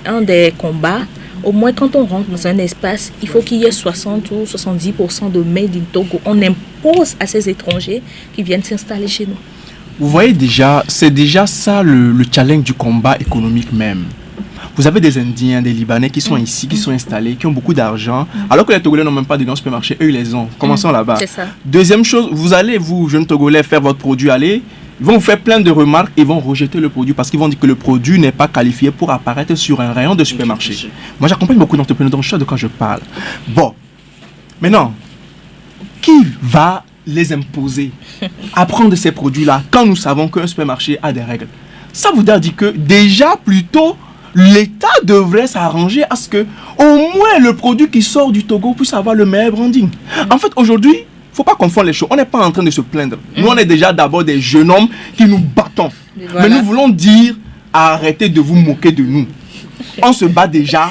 un des combats. Au moins, quand on rentre dans un espace, il faut qu'il y ait 60 ou 70% de made in Togo. On impose à ces étrangers qui viennent s'installer chez nous. Vous voyez déjà, c'est déjà ça le challenge du combat économique même. Vous avez des Indiens, des Libanais qui sont ici, qui sont installés, qui ont beaucoup d'argent, alors que les Togolais n'ont même pas de grands supermarchés, eux ils les ont. Commençons là-bas. C'est ça. Deuxième chose, vous allez, vous, jeunes Togolais, faire votre produit, allez, ils vont vous faire plein de remarques et vont rejeter le produit parce qu'ils vont dire que le produit n'est pas qualifié pour apparaître sur un rayon de supermarché. Moi j'accompagne beaucoup d'entrepreneurs, donc je sais de quoi je parle. Bon, maintenant, qui va les imposer à prendre ces produits-là quand nous savons qu'un supermarché a des règles? Ça voudrait dire que déjà plutôt l'État devrait s'arranger à ce que au moins le produit qui sort du Togo puisse avoir le meilleur branding. En fait, aujourd'hui, il ne faut pas confondre les choses. On n'est pas en train de se plaindre. Nous, on est déjà d'abord des jeunes hommes qui nous battons. Voilà. Mais nous voulons dire, arrêtez de vous moquer de nous. On se bat déjà.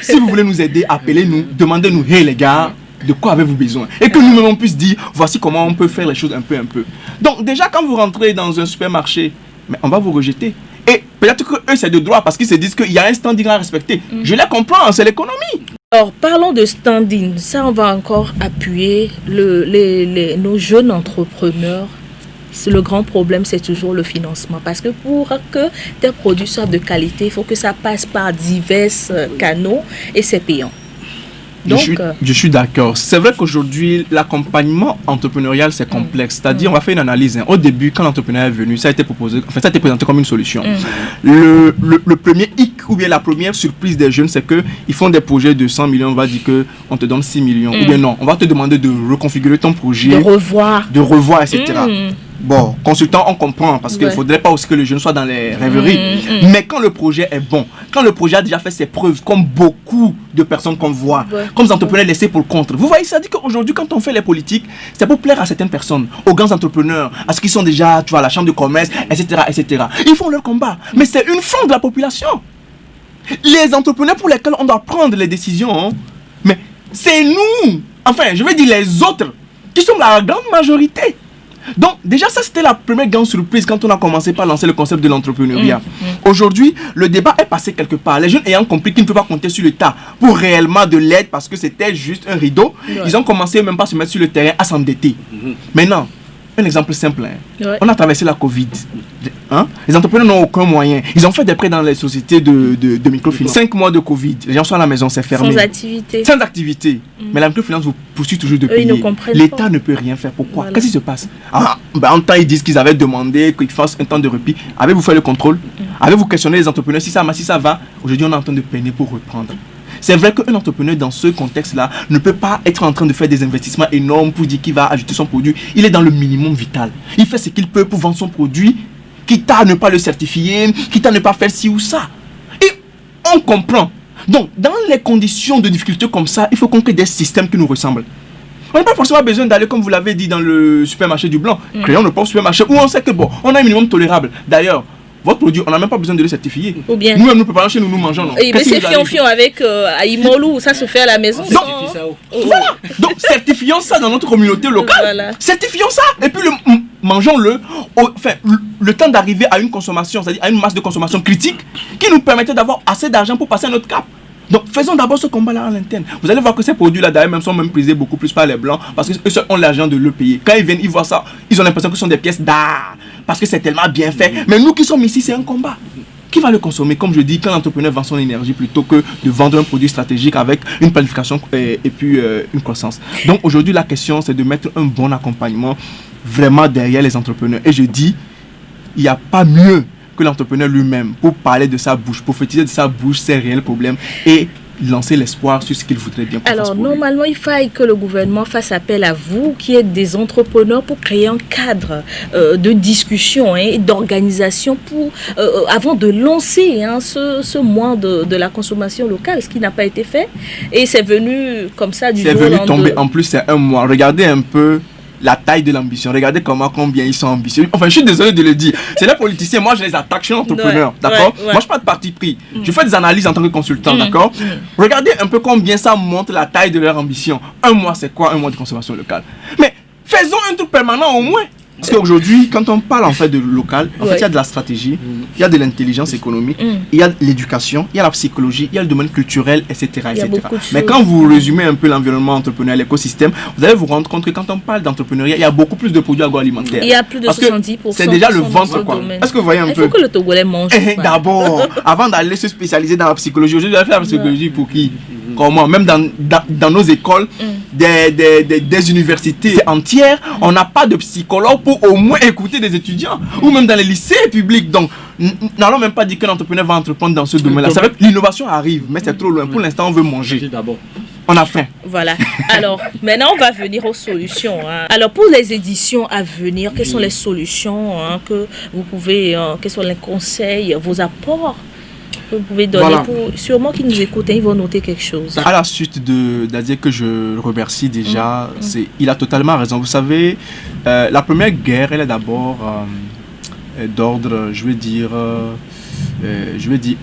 Si vous voulez nous aider, appelez-nous, demandez-nous, hey les gars, de quoi avez-vous besoin? Et que nous-mêmes on puisse dire, voici comment on peut faire les choses un peu. Donc déjà, quand vous rentrez dans un supermarché, mais on va vous rejeter. Et peut-être que eux c'est de droit parce qu'ils se disent qu'il y a un standing à respecter. Je les comprends, c'est l'économie. Alors parlons de standing, ça on va encore appuyer nos jeunes entrepreneurs. Le grand problème c'est toujours le financement parce que pour que tes produits soient de qualité, il faut que ça passe par divers canaux et c'est payant. Donc, je suis d'accord. C'est vrai qu'aujourd'hui, l'accompagnement entrepreneurial, c'est complexe. C'est-à-dire, on va faire une analyse. Au début, quand l'entrepreneur est venu, ça a été proposé, enfin, ça a été présenté comme une solution. Le premier hic ou bien la première surprise des jeunes, c'est qu'ils font des projets de 100 millions. On va dire qu'on te donne 6 millions. Ou bien non, on va te demander de reconfigurer ton projet. De revoir, etc. Bon, consultant, on comprend parce qu'il ne faudrait pas aussi que le jeune soit dans les rêveries. Mais quand le projet est bon, quand le projet a déjà fait ses preuves, comme beaucoup de personnes qu'on voit, comme les entrepreneurs laissés pour le contre. Vous voyez, ça dit qu'aujourd'hui, quand on fait les politiques, c'est pour plaire à certaines personnes, aux grands entrepreneurs, à ceux qui sont déjà, tu vois, à la chambre de commerce, etc. Ils font leur combat. Mais c'est une frange de la population. Les entrepreneurs pour lesquels on doit prendre les décisions, mais c'est nous, enfin, je veux dire les autres, qui sont la grande majorité. Donc déjà ça c'était la première grande surprise quand on a commencé par lancer le concept de l'entrepreneuriat. Aujourd'hui le débat est passé quelque part. Les jeunes ayant compris qu'ils ne peuvent pas compter sur l'État pour réellement de l'aide parce que c'était juste un rideau, ils ont commencé même pas à se mettre sur le terrain à s'endetter. Maintenant, un exemple simple, on a traversé la Covid. Les entrepreneurs n'ont aucun moyen. Ils ont fait des prêts dans les sociétés de microfinance. 5 mois de Covid, les gens sont à la maison, c'est fermé. Sans activité. Mais la microfinance vous poursuit toujours de payer. L'État ne peut rien faire. Pourquoi? Qu'est-ce qui se passe? En temps, ils disent qu'ils avaient demandé qu'ils fassent un temps de répit. Avez-vous fait le contrôle? Avez-vous questionné les entrepreneurs si ça va? Aujourd'hui, on est en train de peiner pour reprendre. C'est vrai qu'un entrepreneur dans ce contexte-là ne peut pas être en train de faire des investissements énormes pour dire qu'il va ajouter son produit. Il est dans le minimum vital. Il fait ce qu'il peut pour vendre son produit, quitte à ne pas le certifier, quitte à ne pas faire ci ou ça. Et on comprend. Donc, dans les conditions de difficulté comme ça, il faut qu'on crée des systèmes qui nous ressemblent. On n'a pas forcément besoin d'aller, comme vous l'avez dit, dans le supermarché du blanc. Créons notre propre supermarché où on sait que bon, on a un minimum tolérable. D'ailleurs, votre produit, on n'a même pas besoin de le certifier. Ou bien nous-mêmes, nous préparons chez nous, nous mangeons. Non? Mais c'est fion avec Aïmolou, ça se fait à la maison. Donc, voilà. Donc, certifions ça dans notre communauté locale. Voilà. Certifions ça. Et puis, mangeons-le. Enfin, le temps d'arriver à une consommation, c'est-à-dire à une masse de consommation critique qui nous permettait d'avoir assez d'argent pour passer à notre cap. Donc, faisons d'abord ce combat-là à l'interne. Vous allez voir que ces produits-là, d'ailleurs, même sont même prisés beaucoup plus par les Blancs parce qu'eux ont l'argent de le payer. Quand ils viennent, ils voient ça, ils ont l'impression que ce sont des pièces d'art parce que c'est tellement bien fait. Mais nous qui sommes ici, c'est un combat. Qui va le consommer? Comme je dis, quand l'entrepreneur vend son énergie plutôt que de vendre un produit stratégique avec une planification et puis une croissance. Donc, aujourd'hui, la question, c'est de mettre un bon accompagnement vraiment derrière les entrepreneurs. Et je dis, il n'y a pas mieux que l'entrepreneur lui-même pour parler de sa bouche, prophétiser de sa bouche ses réels problèmes et lancer l'espoir sur ce qu'il voudrait bien. Alors normalement il faille que le gouvernement fasse appel à vous qui êtes des entrepreneurs pour créer un cadre de discussion et d'organisation pour avant de lancer ce mois de la consommation locale, ce qui n'a pas été fait et c'est venu comme ça du jour au lendemain. C'est venu tomber, en plus c'est un mois. Regardez un peu la taille de l'ambition. Regardez combien ils sont ambitieux. Enfin, je suis désolé de le dire. C'est les politiciens. Moi, je les attaque. Je suis entrepreneur. D'accord? Moi, je ne suis pas de parti pris. Je fais des analyses en tant que consultant. D'accord? Regardez un peu combien ça montre la taille de leur ambition. Un mois, c'est quoi un mois de consommation locale? Mais faisons un truc permanent au moins. Parce qu'aujourd'hui, quand on parle en fait de local, en fait, il y a de la stratégie, il y a de l'intelligence économique, il y a l'éducation, il y a la psychologie, il y a le domaine culturel, etc. Mais quand vous résumez un peu l'environnement entrepreneurial, l'écosystème, vous allez vous rendre compte que quand on parle d'entrepreneuriat, il y a beaucoup plus de produits agroalimentaires. Il y a plus de 70%. C'est déjà le ventre, quoi. Est-ce que vous voyez un peu? Il faut que le Togolais mange. D'abord, avant d'aller se spécialiser dans la psychologie, aujourd'hui, je vais faire la psychologie pour qui? Comment? Même dans nos écoles, des universités entières, on n'a pas de psychologue pour au moins écouter des étudiants, ou même dans les lycées publics. Donc, n'allons même pas dire qu'un entrepreneur va entreprendre dans ce domaine-là. Ça veut dire que l'innovation arrive, mais c'est trop loin. Pour l'instant, on veut manger. On a faim. Voilà. Alors, maintenant, on va venir aux solutions. Alors, pour les éditions à venir, quelles sont les solutions que vous pouvez, quels sont les conseils, vos apports que vous pouvez donner pour sûrement qu'ils nous écoutent, ils vont noter quelque chose. À la suite d'Adier que je remercie déjà, il a totalement raison. Vous savez, la première guerre, elle est d'abord d'ordre, je vais dire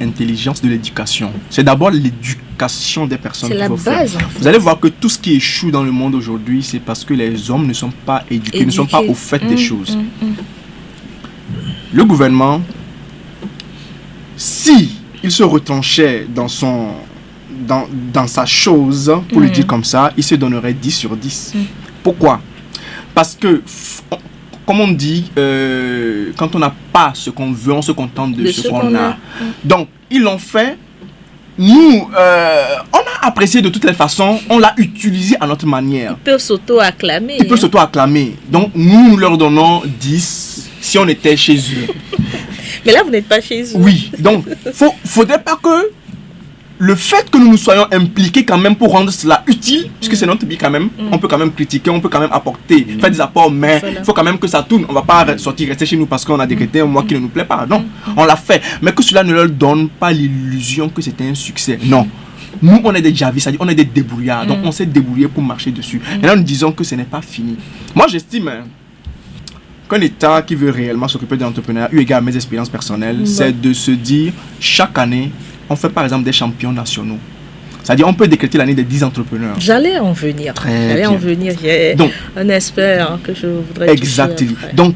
intelligence de l'éducation. C'est d'abord l'éducation des personnes. C'est la base. En fait. Vous allez voir que tout ce qui échoue dans le monde aujourd'hui, c'est parce que les hommes ne sont pas éduqués, ne sont pas au fait des choses. Le gouvernement, si il se retranchait dans sa chose, pour le dire comme ça, il se donnerait 10 sur 10. Pourquoi? Parce que, comme on dit, quand on n'a pas ce qu'on veut, on se contente de ce qu'on a. Donc, ils l'ont fait. Nous, on a apprécié de toutes les façons, on l'a utilisé à notre manière. Ils peuvent s'auto-acclamer. Ils peuvent s'auto-acclamer. Donc, nous leur donnons 10 si on était chez eux. Mais là, vous n'êtes pas chez eux. Oui, donc, faudrait pas que le fait que nous nous soyons impliqués quand même pour rendre cela utile, puisque c'est notre but quand même, on peut quand même critiquer, on peut quand même apporter, faire des apports, mais il faut quand même que ça tourne. On ne va pas rester chez nous parce qu'on a décrété un mois qui ne nous plaît pas. Non, on l'a fait. Mais que cela ne leur donne pas l'illusion que c'était un succès. Non. Nous, on est des javis, c'est-à-dire on est des débrouillards. Donc, on s'est débrouillé pour marcher dessus. Et là, nous disons que ce n'est pas fini. Moi, j'estime qu'un État qui veut réellement s'occuper de l'entrepreneuriat, eu égard à mes expériences personnelles, c'est de se dire, chaque année, on fait par exemple des champions nationaux. C'est-à-dire on peut décréter l'année des 10 entrepreneurs. J'allais en venir. J'ai un expert que je voudrais exactement. Donc,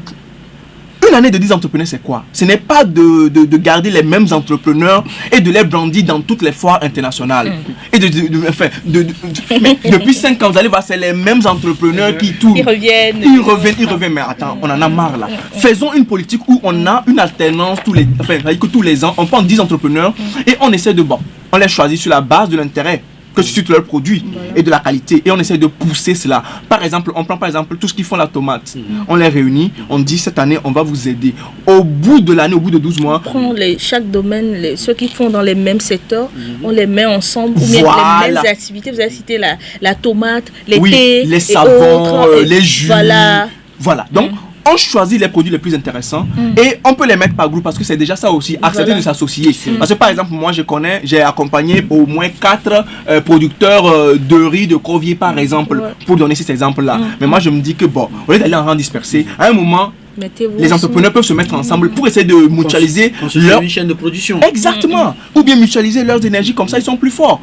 une année de 10 entrepreneurs, c'est quoi? Ce n'est pas de garder les mêmes entrepreneurs et de les brandir dans toutes les foires internationales. Et mais depuis 5 ans, vous allez voir, c'est les mêmes entrepreneurs qui tournent. Ils reviennent. Mais attends, on en a marre là. Faisons une politique où on a une alternance tous les ans, on prend 10 entrepreneurs et on essaie on les choisit sur la base de l'intérêt que suscite leur produit et de la qualité, et on essaie de pousser cela. Par exemple, on prend par exemple tous ceux qui font la tomate, on les réunit, on dit cette année on va vous aider. Au bout de l'année, au bout de 12 mois, on prend chaque domaine, ceux qui font dans les mêmes secteurs, on les met ensemble, ou bien les mêmes activités. Vous avez cité la tomate, les thés, les savons, les jus. Voilà. Donc, on choisit les produits les plus intéressants et on peut les mettre par groupe parce que c'est déjà ça aussi, accepter de s'associer. Parce que par exemple, moi j'ai accompagné au moins 4 producteurs de riz de Crovier par exemple, pour donner cet exemple-là. Mais moi je me dis que au lieu d'aller en rang dispersé, à un moment, les entrepreneurs peuvent se mettre ensemble pour essayer de mutualiser une chaîne de production. Exactement. Ou bien mutualiser leurs énergies, comme ça ils sont plus forts.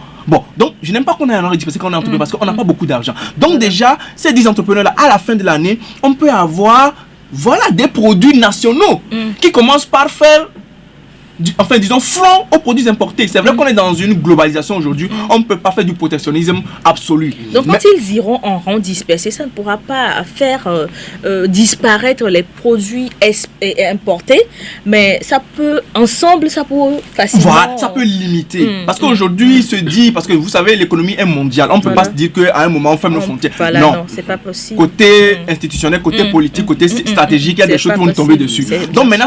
Donc je n'aime pas qu'on ait un rang dispersé quand on est entrepreneur parce qu'on n'a pas beaucoup d'argent. Donc déjà, ces 10 entrepreneurs-là, à la fin de l'année, on peut avoir des produits nationaux qui commencent par faire disons front aux produits importés. C'est vrai qu'on est dans une globalisation aujourd'hui, on ne peut pas faire du protectionnisme absolu. Donc quand ils iront en rang dispersé, ça ne pourra pas faire disparaître les produits importés, mais ça peut facilement... Voilà, ça peut limiter. Parce qu'aujourd'hui, il se dit, parce que vous savez, l'économie est mondiale, on ne peut pas se dire qu'à un moment on ferme nos frontières. Non, c'est pas possible. Côté institutionnel, côté politique, côté stratégique, il y a des choses qui vont tomber dessus. Donc maintenant,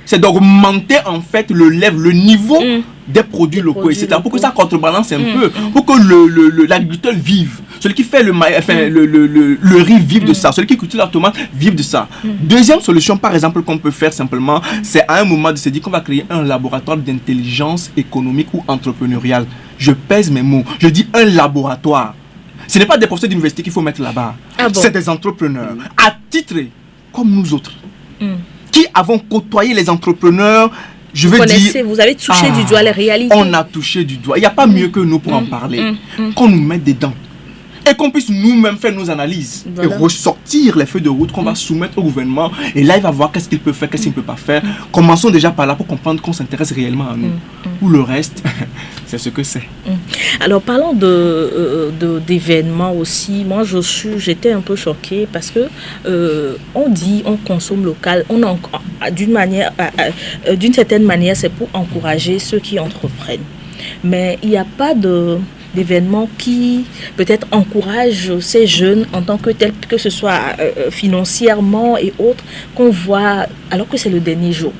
c'est d'augmenter en fait le niveau des produits locaux, etc. Pour que ça contrebalance un peu, pour que l'agriculteur vive. Celui qui fait le riz vive de ça, celui qui cultive la tomate vive de ça. Deuxième solution, par exemple, qu'on peut faire simplement, c'est à un moment de se dire qu'on va créer un laboratoire d'intelligence économique ou entrepreneuriale. Je pèse mes mots, je dis un laboratoire. Ce n'est pas des professeurs d'université qu'il faut mettre là-bas. C'est des entrepreneurs attitrés comme nous autres. Qui avons côtoyé les entrepreneurs, vous avez touché du doigt les réalités. On a touché du doigt. Il n'y a pas mieux que nous pour en parler. Qu'on nous mette dedans. et qu'on puisse nous-mêmes faire nos analyses et ressortir les feuilles de route qu'on va soumettre au gouvernement. Et là, il va voir qu'est-ce qu'il peut faire, qu'est-ce qu'il ne peut pas faire. Commençons déjà par là pour comprendre qu'on s'intéresse réellement à nous. Ou le reste, c'est ce que c'est. Alors, parlons d'événements aussi. Moi, j'étais un peu choquée parce que on dit on consomme local. D'une certaine manière, c'est pour encourager ceux qui entreprennent. Mais il n'y a pas d'événements qui peut-être encouragent ces jeunes en tant que tels, que ce soit financièrement et autres, qu'on voit alors que c'est le dernier jour.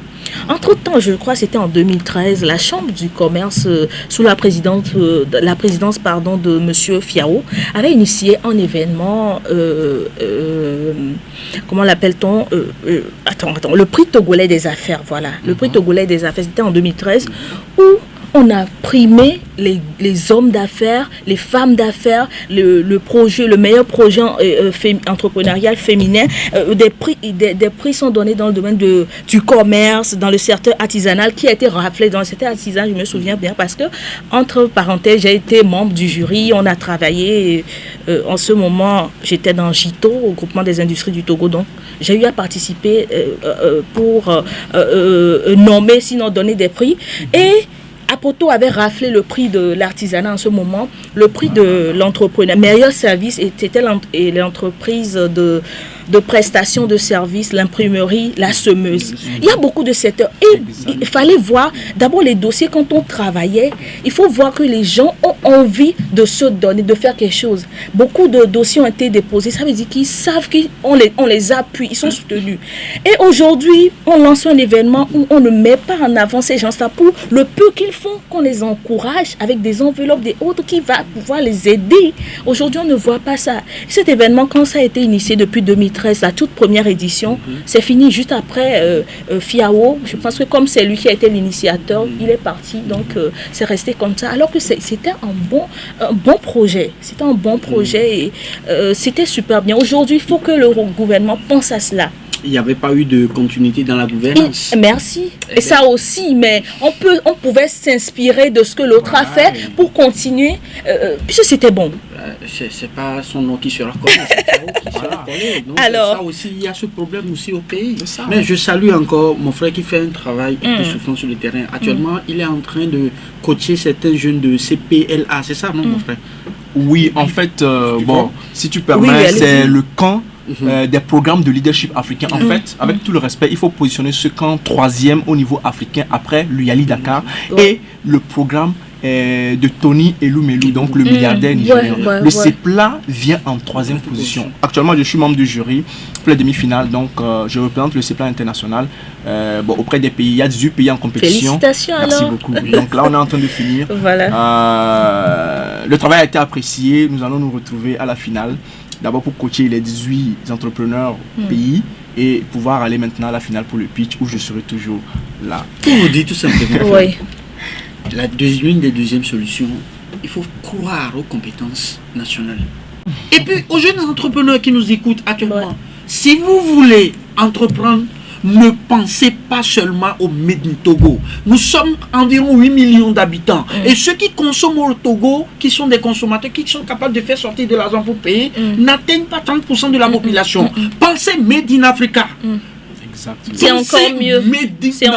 Entre-temps, je crois que c'était en 2013, la Chambre du commerce, sous la présidence de M. Fiao, avait initié un événement, comment l'appelle-t-on le prix togolais des affaires, voilà. Le prix togolais des affaires, c'était en 2013, où on a primé les hommes d'affaires, les femmes d'affaires, le meilleur projet entrepreneurial féminin. Des prix sont donnés dans le domaine du commerce, dans le secteur artisanal, qui a été raflé dans le secteur artisanal. Je me souviens bien parce que, entre parenthèses, j'ai été membre du jury. On a travaillé. En ce moment, j'étais dans JITO, au groupement des industries du Togo. Donc, j'ai eu à participer pour nommer, sinon donner des prix. Et Apoto avait raflé le prix de l'artisanat en ce moment, le prix de l'entrepreneur. Meilleur service, c'était l'entreprise de prestation de services, l'imprimerie, la semeuse. Il y a beaucoup de secteurs. Et il fallait voir, d'abord les dossiers, quand on travaillait, il faut voir que les gens ont envie de se donner, de faire quelque chose. Beaucoup de dossiers ont été déposés, ça veut dire qu'ils savent qu'on les appuie, ils sont soutenus. Et aujourd'hui, on lance un événement où on ne met pas en avant ces gens-là pour le peu qu'ils font, qu'on les encourage avec des enveloppes, des autres qui va pouvoir les aider. Aujourd'hui, on ne voit pas ça. Cet événement, quand ça a été initié depuis 2013, la toute première édition, c'est fini juste après Fiao. Je pense que comme c'est lui qui a été l'initiateur, il est parti, donc c'est resté comme ça. Alors que c'était un bon projet. C'était un bon projet et c'était super bien. Aujourd'hui, il faut que le gouvernement pense à cela. Il n'y avait pas eu de continuité dans la gouvernance. Merci. Et ça aussi, mais on pouvait s'inspirer de ce que l'autre a fait pour continuer, puisque c'était bon. C'est pas son nom qui sera connu, c'est Fiao qui sera connu. Donc alors, ça aussi, il y a ce problème aussi au pays. Mais je salue encore mon frère qui fait un travail de souffrance sur le terrain. Actuellement, il est en train de coacher certains jeunes de CPLA. C'est ça, non, mon frère? Oui, en fait, si tu permets, c'est le camp des programmes de leadership africain. En fait, avec tout le respect, il faut positionner ce camp 3e au niveau africain après l'UYALI Dakar et le programme de Tony Elumelou, donc le milliardaire nigérien. Le CEPLA vient en 3e position. Actuellement, je suis membre du jury pour les demi-finales, donc je représente le CEPLA international auprès des pays. Il y a 18 pays en compétition. Félicitations. Merci beaucoup. Donc là, on est en train de finir. Voilà. Le travail a été apprécié. Nous allons nous retrouver à la finale. D'abord pour coacher les 18 entrepreneurs pays et pouvoir aller maintenant à la finale pour le pitch où je serai toujours là. Pour vous dire tout simplement, oui. L'une des deuxièmes solutions, il faut croire aux compétences nationales. Et puis aux jeunes entrepreneurs qui nous écoutent actuellement, si vous voulez entreprendre, ne pensez pas seulement au Made in Togo. Nous sommes environ 8 millions d'habitants. Et ceux qui consomment au Togo, qui sont des consommateurs, qui sont capables de faire sortir de l'argent pour payer, n'atteignent pas 30% de la population. Pensez Made in Africa. C'est encore mieux. C'est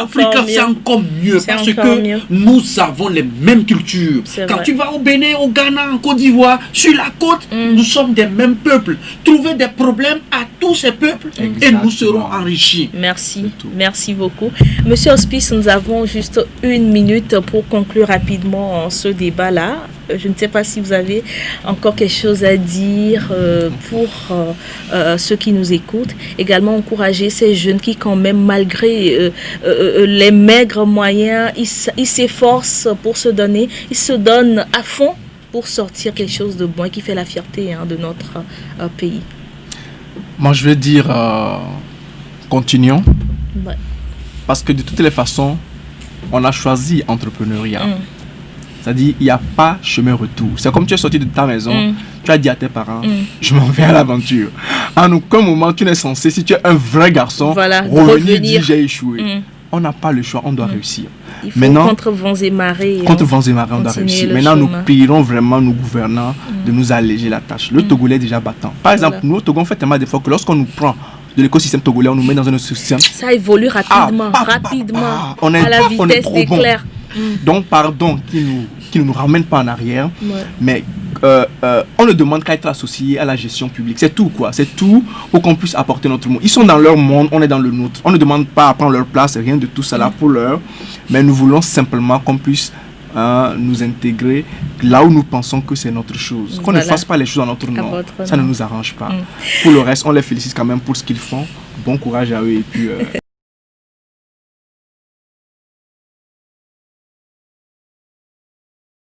encore mieux parce que nous avons les mêmes cultures. Quand tu vas au Bénin, au Ghana, en Côte d'Ivoire, sur la côte, nous sommes des mêmes peuples. Trouvez des problèmes à tous ces peuples et nous serons enrichis. Merci beaucoup. Monsieur Hospice, nous avons juste 1 minute pour conclure rapidement ce débat-là. Je ne sais pas si vous avez encore quelque chose à dire pour ceux qui nous écoutent. Également, encourager ces jeunes qui, quand même, malgré les maigres moyens, ils s'efforcent pour se donner. Ils se donnent à fond pour sortir quelque chose de bon et qui fait la fierté de notre pays. Moi, je vais dire, continuons. Parce que de toutes les façons, on a choisi entrepreneuriat. C'est-à-dire, il n'y a pas chemin retour. C'est comme tu es sorti de ta maison, tu as dit à tes parents, je m'en vais à l'aventure. En aucun moment, tu n'es censé, si tu es un vrai garçon, revenir dire j'ai échoué. on n'a pas le choix, on doit réussir. Il faut maintenant, contre vents et marées. Contre vents et marées, on doit réussir. Maintenant, nous prierons vraiment nos gouvernants de nous alléger la tâche. Le Togolais est déjà battant. Par exemple, nous au Togo, on fait tellement d'efforts que lorsqu'on nous prend de l'écosystème togolais, on nous met dans un autre système. Ça évolue rapidement, On est, à la vitesse d'éclair. Donc, pardon, qui ne nous ramène pas en arrière, mais on ne demande qu'à être associé à la gestion publique. C'est tout, quoi. C'est tout pour qu'on puisse apporter notre monde. Ils sont dans leur monde, on est dans le nôtre. On ne demande pas à prendre leur place, rien de tout ça là pour l'heure, mais nous voulons simplement qu'on puisse nous intégrer là où nous pensons que c'est notre chose. Qu'on ne fasse pas les choses en notre nom. Ça ne nous arrange pas. Pour le reste, on les félicite quand même pour ce qu'ils font. Bon courage à eux et puis...